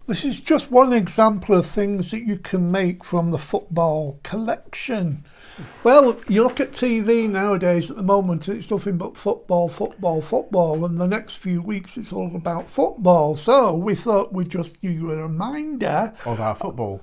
This is just one example of things that you can make from the football collection. Well, you look at TV nowadays at the moment, it's nothing but football, football, football, and the next few weeks it's all about football. So we thought we'd just give you a reminder Of our football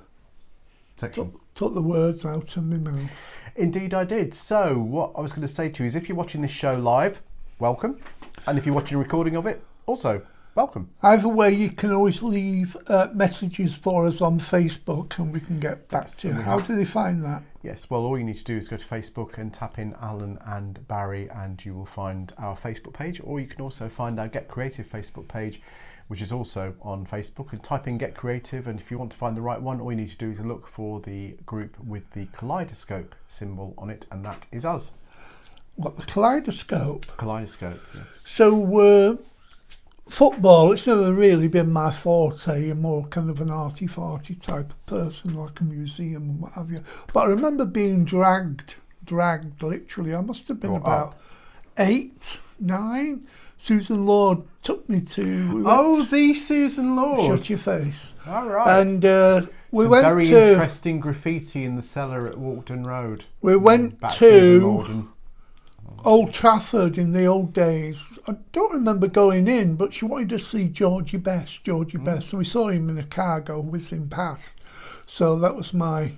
section. Took the words out of my mouth. Indeed I did. So what I was going to say to you is if you're watching this show live, welcome. And if you're watching a recording of it, also welcome. Either way, you can always leave messages for us on Facebook and we can get back to you. How do they find that? Yes, well, all you need to do is go to Facebook and tap in Alan and Barry and you will find our Facebook page, or you can also find our Get Creative Facebook page, which is also on Facebook, and type in Get Creative, and if you want to find the right one, all you need to do is look for the group with the kaleidoscope symbol on it, and that is us. What, the kaleidoscope? Kaleidoscope, yeah. So, football, it's never really been my forte. I'm more kind of an arty-farty type of person, like a museum and what have you. But I remember being dragged literally. I must have been about 8, 9. Susan Lord took me to... the Susan Lord. Shut your face. All right. And we Some went very to... interesting graffiti in the cellar at Walkden Road. We went Back Susan Lord to and- Old Trafford in the old days. I don't remember going in, but she wanted to see Georgie Best. So we saw him in a car go whizzing past. So that was my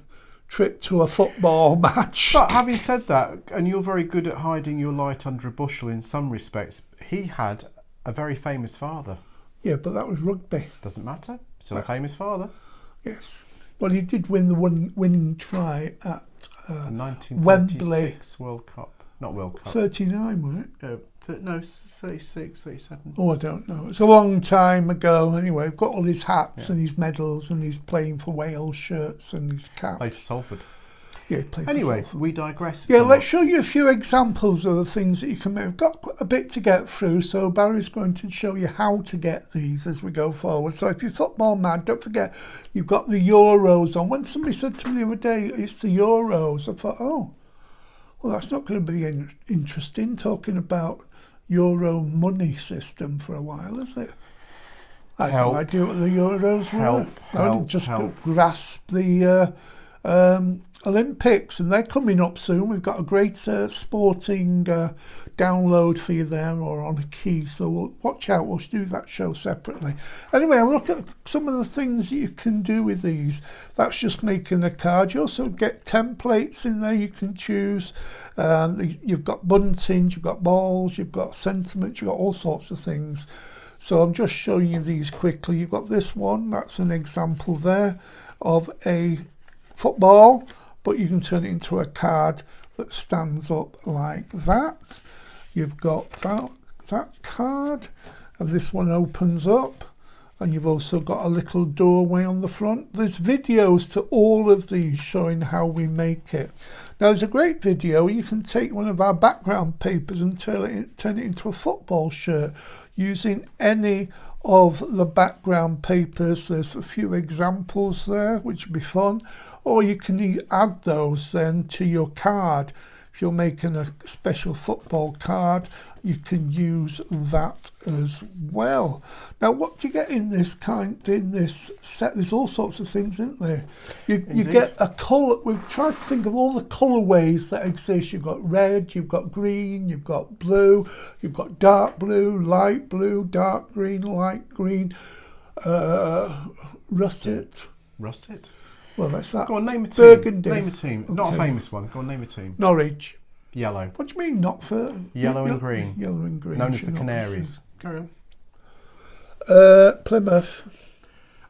trip to a football match. But having said that, and you're very good at hiding your light under a bushel in some respects, he had a very famous father. Yeah, but that was rugby. Doesn't matter. Still a famous father. Yes. Well, he did win the winning try at Wembley. 1936 World Cup. Not World Cup. 39, wasn't it? No, 36, 37. Oh, I don't know. It's a long time ago. Anyway, we've got all his hats and his medals, and he's playing for Wales shirts and his caps. Played for Salford. Yeah, he played Anyway, for Salford. we digress. Yeah, somewhat. let's show you a few examples of the things that you can make. We've got a bit to get through, so Barry's going to show you how to get these as we go forward. So if you're football mad, don't forget, you've got the Euros on. When somebody said to me the other day, it's the Euros, I thought, oh, well, that's not going to be interesting, talking about Euro money system for a while, is it? I had no idea what the Euros were. I didn't just grasp the Olympics, and they're coming up soon. We've got a great sporting download for you there, or on a key, so we'll watch out. We'll do that show separately. Anyway, I'll look at some of the things that you can do with these. That's just making a card. You also get templates in there you can choose. You've got buntings, you've got balls, you've got sentiments, you've got all sorts of things. So I'm just showing you these quickly. You've got this one, that's an example there of a football, but you can turn it into a card that stands up like that. You've got that card, and this one opens up, and you've also got a little doorway on the front. There's videos to all of these showing how we make it. Now, there's a great video. You can take one of our background papers and turn it into a football shirt using any of the background papers. There's a few examples there, which would be fun. Or you can add those then to your card. If you're making a special football card, you can use that as well. Now, what do you get in this set? There's all sorts of things, isn't there? You get a colour. We've tried to think of all the colourways that exist. You've got red, you've got green, you've got blue, you've got dark blue, light blue, dark green, light green, russet. Russet? Well, that's that. Go on, name a team. Burgundy. Name a team. Okay. Not a famous one. Go on, name a team. Norwich. Yellow. What do you mean, not for... Yellow and green. Yellow and green. Known as the Canaries. Carry on. Plymouth.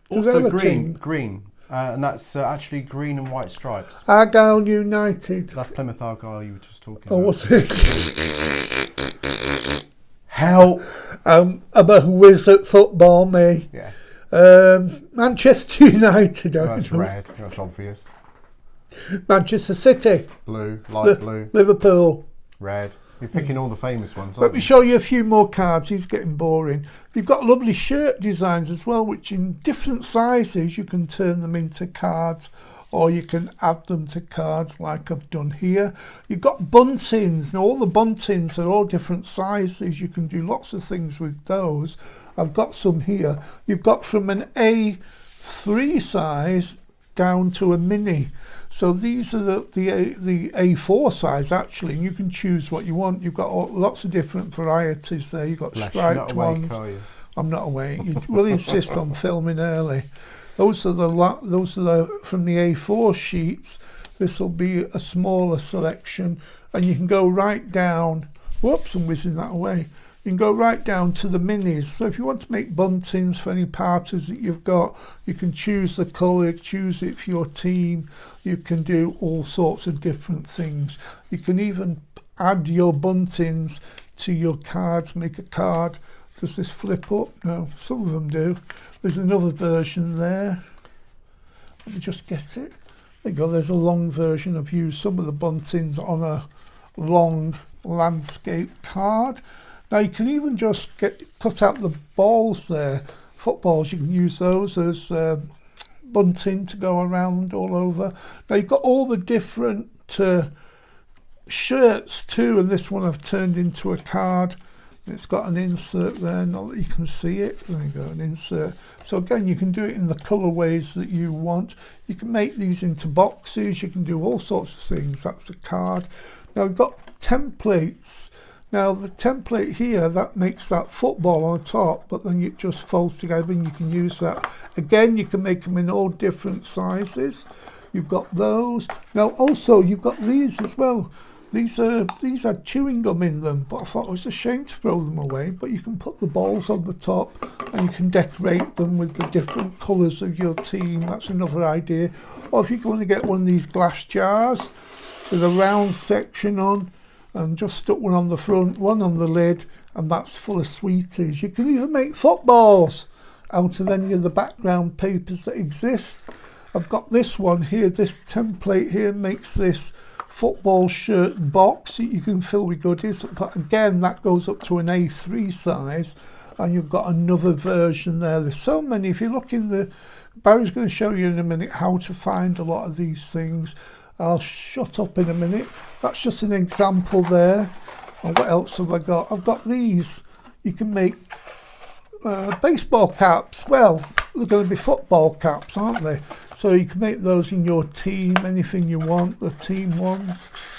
Also green. And that's actually green and white stripes. Argyle United. That's Plymouth Argyle you were just talking Oh, about. what's it? Help! I'm a whiz at football, me. Yeah. Manchester United. That's red. That's obvious. Manchester City. Blue. Light blue. Liverpool. Red. You're picking all the famous ones, Let aren't me you? show you a few more cards. He's getting boring. You've got lovely shirt designs as well, which in different sizes you can turn them into cards, or you can add them to cards like I've done here. You've got buntings. Now, all the buntings are all different sizes. You can do lots of things with those. I've got some here. You've got from an A A3 size down to a mini. So these are the A4 size actually, and you can choose what you want. You've got lots of different varieties there. You've got Bless you, not striped awake, ones. are you? I'm not awake. You will insist on filming early. Those are the from the A4 sheets. This will be a smaller selection, and you can go right down. Whoops, I'm whizzing that away. You can go right down to the minis. So if you want to make buntings for any parties that you've got, you can choose the colour, choose it for your team. You can do all sorts of different things. You can even add your buntings to your cards, make a card. Does this flip up? No, some of them do. There's another version there. Let me just get it. There you go, there's a long version. I've used some of the buntings on a long landscape card. Now you can even just cut out the balls there. Footballs, you can use those as bunting to go around all over. Now you've got all the different shirts too, and this one I've turned into a card. It's got an insert there, not that you can see it. There you go, an insert. So again, you can do it in the colourways that you want. You can make these into boxes. You can do all sorts of things. That's a card. Now we've got templates. Now the template here, that makes that football on top, but then it just folds together and you can use that. Again, you can make them in all different sizes. You've got those. Now also you've got these as well. These had chewing gum in them, but I thought it was a shame to throw them away. But you can put the balls on the top and you can decorate them with the different colours of your team. That's another idea. Or if you're going to get one of these glass jars with a round section on, and just stuck one on the front, one on the lid, and that's full of sweeties. You can even make footballs out of any of the background papers that exist. I've got this one here, this template here makes this football shirt box that you can fill with goodies. But again, that goes up to an A3 size, and you've got another version there. There's so many. If you look in the, Barry's going to show you in a minute how to find a lot of these things. I'll shut up in a minute. That's just an example there. And what else have I got? I've got these. You can make baseball caps. Well, they're going to be football caps, aren't they? So you can make those in your team, anything you want, the team ones.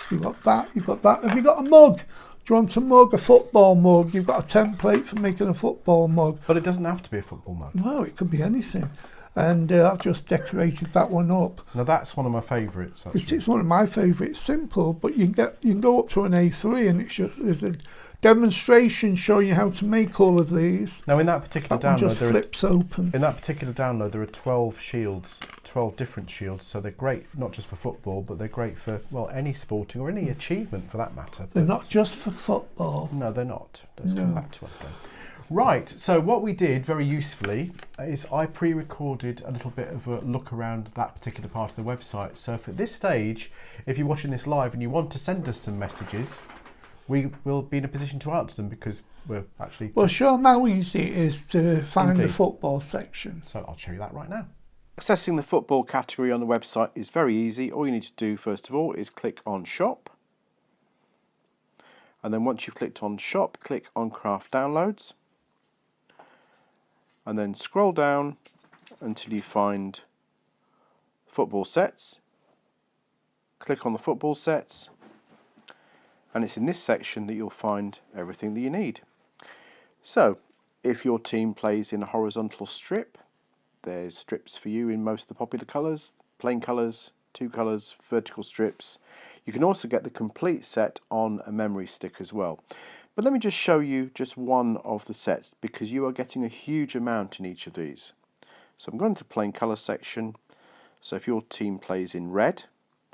You've got that, you've got that. Have you got a mug? Do you want a mug, a football mug? You've got a template for making a football mug. But it doesn't have to be a football mug. No, it could be anything. And I've just decorated that one up. Now that's one of my favourites. It's one of my favourites. Simple, but you can go up to an A3, and there's a demonstration showing you how to make all of these. Now in that particular that download, just flips open. In that particular download, there are 12 shields, 12 different shields. So they're great not just for football, but they're great for any sporting or any achievement for that matter. They're not just for football. No, they're not. Let's come back to us then. Right, so what we did very usefully is I pre-recorded a little bit of a look around that particular part of the website. So at this stage, if you're watching this live and you want to send us some messages, we will be in a position to answer them because we're actually... Well, show them how easy it is to find Indeed. the football section. So I'll show you that right now. Accessing the football category on the website is very easy. All you need to do first of all is click on Shop. And then once you've clicked on Shop, click on Craft Downloads. And then scroll down until you find football sets. Click on the football sets, and it's in this section that you'll find everything that you need. So if your team plays in a horizontal strip, there's strips for you in most of the popular colours, plain colours, 2 colours, vertical strips. You can also get the complete set on a memory stick as well. But let me just show you just one of the sets because you are getting a huge amount in each of these. So I'm going to the plain colour section. So if your team plays in red,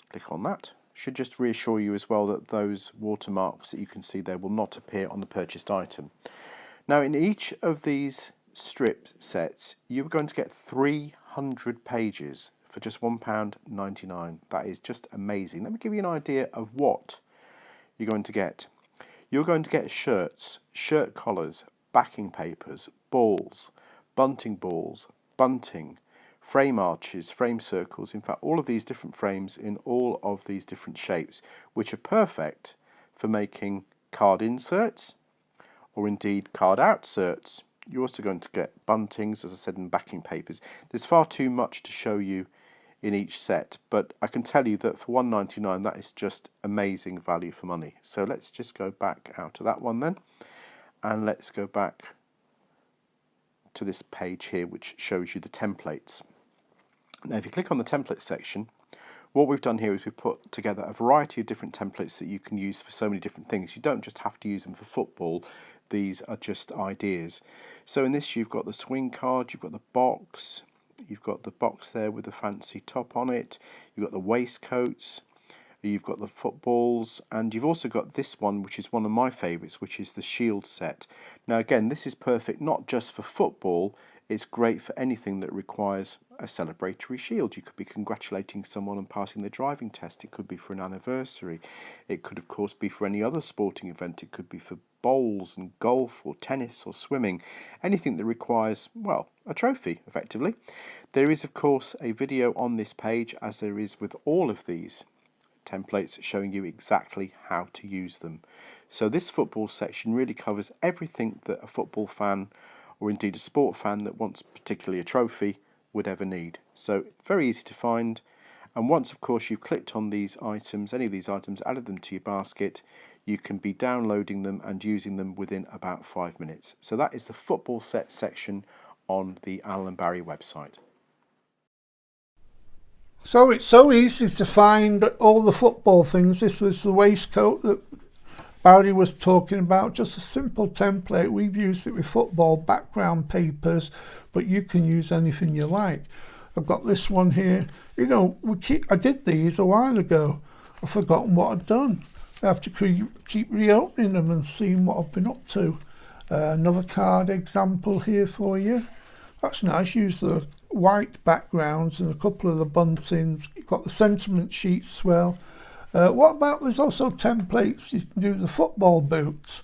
click on that. Should just reassure you as well that those watermarks that you can see there will not appear on the purchased item. Now in each of these strip sets, you're going to get 300 pages for just £1.99. That is just amazing. Let me give you an idea of what you're going to get. You're going to get shirts, shirt collars, backing papers, balls, bunting, frame arches, frame circles, in fact all of these different frames in all of these different shapes, which are perfect for making card inserts or indeed card outserts. You're also going to get buntings, as I said, and backing papers. There's far too much to show you in each set, but I can tell you that for £1.99 that is just amazing value for money. So let's just go back out to that one then, and let's go back to this page here which shows you the templates. Now if you click on the template section, what we've done here is we've put together a variety of different templates that you can use for so many different things. You don't just have to use them for football, these are just ideas. So in this you've got the swing card, you've got the box, you've got the box there with the fancy top on it, you've got the waistcoats, you've got the footballs, and you've also got this one which is one of my favourites, which is the shield set. Now again, this is perfect not just for football, it's great for anything that requires a celebratory shield. You could be congratulating someone on passing their driving test, it could be for an anniversary, it could of course be for any other sporting event, it could be for bowls and golf or tennis or swimming, anything that requires, well, a trophy effectively. There is of course a video on this page, as there is with all of these templates, showing you exactly how to use them. So this football section really covers everything that a football fan, or indeed a sport fan that wants particularly a trophy, would ever need. So very easy to find, and once of course you've clicked on these items, any of these items, added them to your basket, you can be downloading them and using them within about 5 minutes. So that is the football set section on the Allen & Barry website. So it's so easy to find all the football things. This was the waistcoat that Barry was talking about, just a simple template. We've used it with football background papers, but you can use anything you like. I've got this one here. You know, I did these a while ago. I've forgotten what I've done. I have to keep reopening them and seeing what I've been up to. Another card example here for you. That's nice. Use the white backgrounds and a couple of the buntings. You've got the sentiment sheets as well. What about, there's also templates. You can do the football boots,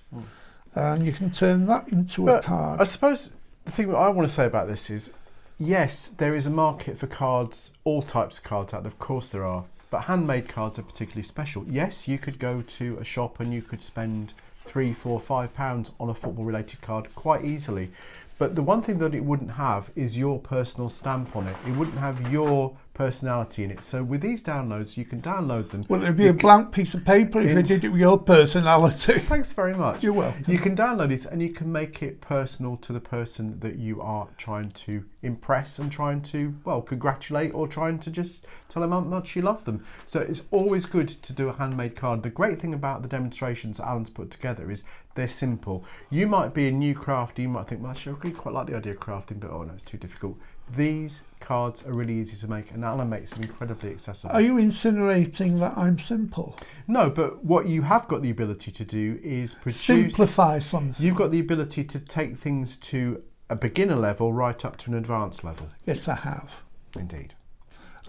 and you can turn that into a card. I suppose the thing that I want to say about this is, yes, there is a market for cards, all types of cards out there, of course there are, but handmade cards are particularly special. Yes, you could go to a shop and you could spend £3, £4, £5 on a football related card quite easily. But the one thing that it wouldn't have is your personal stamp on it. It wouldn't have your personality in it. So with these downloads, you can download them. Well, it'd be a blank piece of paper if you did it with your personality. Thanks very much. You're welcome. You can download it and you can make it personal to the person that you are trying to impress and trying to, well, congratulate, or trying to just tell them how much you love them. So it's always good to do a handmade card. The great thing about the demonstrations that Alan's put together is they're simple. You might be a new crafter, you might think, well, actually, I really quite like the idea of crafting, but oh no, it's too difficult. These cards are really easy to make, and Alan makes them incredibly accessible. Are you insinuating that I'm simple? No, but what you have got the ability to do is produce... Simplify something. You've got the ability to take things to a beginner level right up to an advanced level. Yes, I have. Indeed.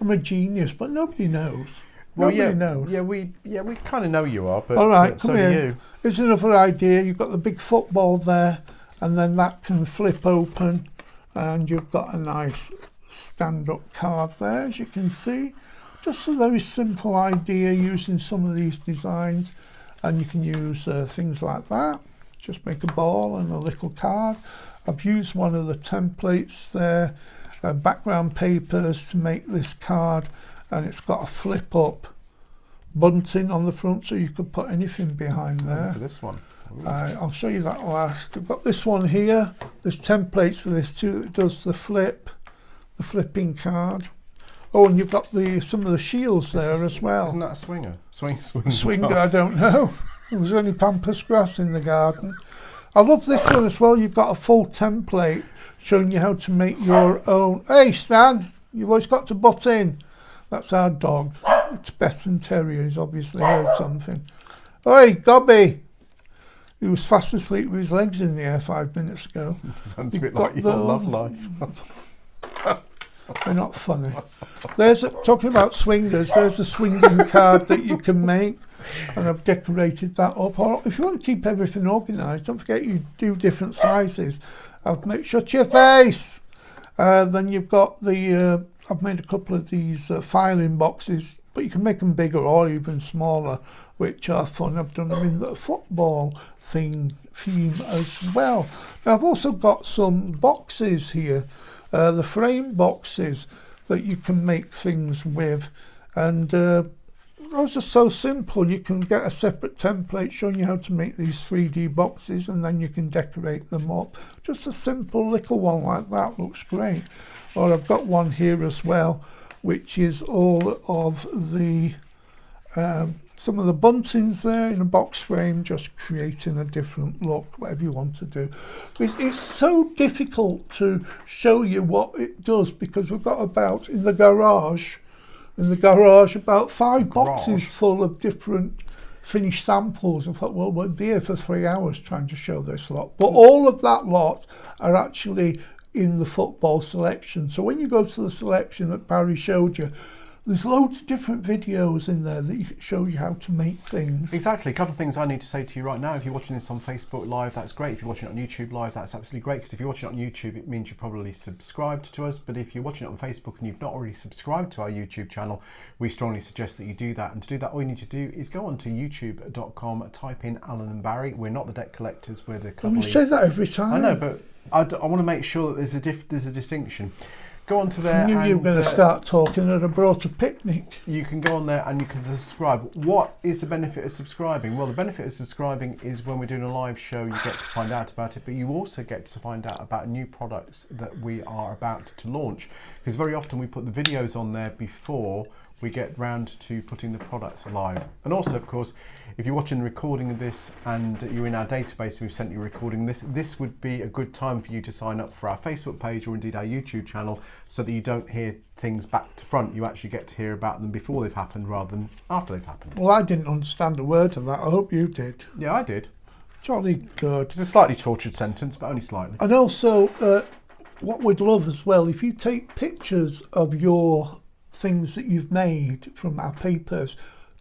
I'm a genius, but nobody knows. Well, Nobody knows. Yeah, we kind of know you are, but all right, so come do here. you. Here's another idea. You've got the big football there, and then that can flip open, and you've got a nice stand-up card there, as you can see. Just a very simple idea using some of these designs, and you can use things like that. Just make a ball and a little card. I've used one of the templates there, background papers, to make this card, and it's got a flip up bunting on the front, so you could put anything behind there. For this one. I'll show you that last. I've got this one here. There's templates for this too. It does the flipping card. Oh, and you've got some of the shields there as well. Isn't that a swinger? Swinger, I don't know. There's only pampas grass in the garden. I love this one as well. You've got a full template showing you how to make your own. Hey, Stan, you've always got to butt in. That's our dog. It's Bethan Terrier. He's obviously heard something. Oi, Gobby. He was fast asleep with his legs in the air 5 minutes ago. Sounds a bit like your love life. They're not funny. Talking about swingers, there's a swinging card that you can make, and I've decorated that up. Or if you want to keep everything organised, don't forget you do different sizes. I've made, shut your face. Then you've got the, I've made a couple of these filing boxes, but you can make them bigger or even smaller, which are fun. I've done them in the football theme as well. Now I've also got some boxes here, the frame boxes that you can make things with, and those are so simple. You can get a separate template showing you how to make these 3D boxes, and then you can decorate them up. Just a simple little one like that looks great. Or I've got one here as well, which is all of the some of the buntings there in a box frame, just creating a different look, whatever you want to do. It's so difficult to show you what it does, because we've got about, in the garage, about 5 boxes full of different finished samples. I thought, well, we'll be here for 3 hours trying to show this lot. But all of that lot are actually in the football selection. So when you go to the selection that Barry showed you, there's loads of different videos in there that show you how to make things. Exactly. A couple of things I need to say to you right now. If you're watching this on Facebook Live, that's great. If you're watching it on YouTube Live, that's absolutely great, because if you're watching it on YouTube, it means you're probably subscribed to us. But if you're watching it on Facebook and you've not already subscribed to our YouTube channel, we strongly suggest that you do that. And to do that, all you need to do is go onto youtube.com, type in Alan and Barry. We're not the debt collectors, we're the And we say that every time. I know, but I want to make sure that there's a distinction. Go onto there. I knew you were going to start talking at a brought a picnic. You can go on there and you can subscribe. What is the benefit of subscribing? Well, the benefit of subscribing is when we're doing a live show, you get to find out about it, but you also get to find out about new products that we are about to launch. Because very often we put the videos on there before we get round to putting the products live. And also, of course, if you're watching the recording of this and you're in our database, we've sent you a recording, this would be a good time for you to sign up for our Facebook page or indeed our YouTube channel, so that you don't hear things back to front. You actually get to hear about them before they've happened rather than after they've happened. Well, I didn't understand a word of that. I hope you did. Yeah, I did. Jolly good. It's a slightly tortured sentence, but only slightly. And also, what we'd love as well, if you take pictures of your things that you've made from our papers,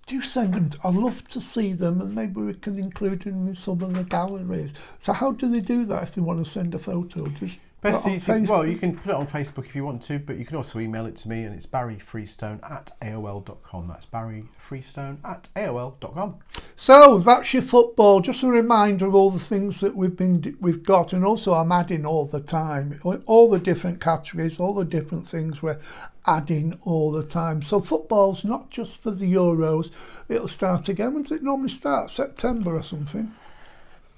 do send them. I'd love to see them, and maybe we can include them in some of the galleries. So how do they do that if they want to send a photo? Just Best easy, well, you can put it on Facebook if you want to, but you can also email it to me, and it's barryfreestone@aol.com. That's barryfreestone@aol.com. So that's your football. Just a reminder of all the things that we've got, and also I'm adding all the time, all the different categories, all the different things we're adding all the time. So football's not just for the Euros. It'll start again. When does it normally start? September or something?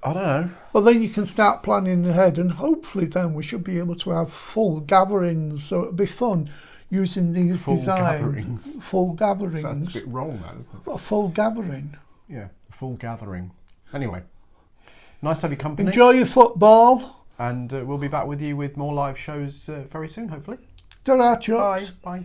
I don't know. Well, then you can start planning ahead, and hopefully then we should be able to have full gatherings. So it'll be fun using these designs. Full gatherings. Sounds a bit wrong, that, isn't it? A full gathering. Yeah, a full gathering. Anyway, nice to have your company. Enjoy your football. And we'll be back with you with more live shows very soon, hopefully. Ta-ra, chucks. Bye. Bye.